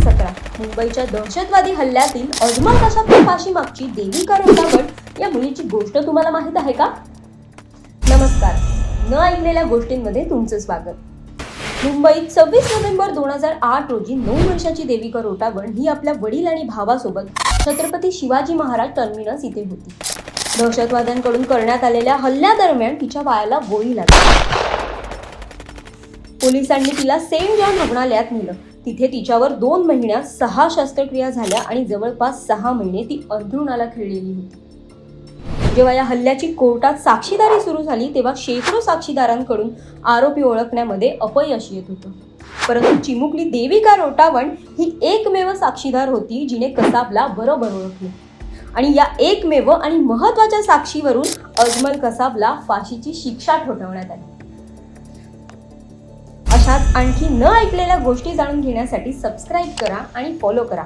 2017 मुंबईच्या दहशतवादी हल्ल्यातील अजमल कसाबच्या फाशीमागची देविका रोटावट या मुलीची गोष्ट तुम्हाला माहित आहे का? नमस्कार, न ऐकलेल्या गोष्टींमध्ये तुमचं स्वागत. मुंबईत 26 नोव्हेंबर 2008 रोजी 9 वर्षाची देविका रोटावट ही आपल्या वडील आणि भावासोबत छत्रपती शिवाजी महाराज टर्मिनस इथे होती. दहशतवाद्यांकडून करण्यात आलेल्या हल्ल्यादरम्यान तिच्या पायाला गोळी लागली. पोलिसांनी तिला सेंट जॉन रुग्णालयात नेलं. तिथे तिच्यावर 2 महिन्यात 6 शस्त्रक्रिया झाल्या आणि जवळपास 6 महिने ती अंथरुणाला खिळलेली होती. जेव्हा या हल्ल्याची कोर्टात साक्षीदारी सुरू झाली तेव्हा शेकडो साक्षीदारांकडून आरोपी ओळखण्यामध्ये अपयश येत होतं. परंतु चिमुकली देविका रोटावट ही एकमेव साक्षीदार होती जिने कसाबला बरोबर ओळखले आणि या एकमेव आणि महत्त्वाच्या साक्षीवरून अजमल कसाबला फाशीची शिक्षा ठोठावण्यात आली. अशाच आणखी न ऐकलेल्या गोष्टी जाणून घेण्यासाठी सबस्क्राईब करा आणि फॉलो करा.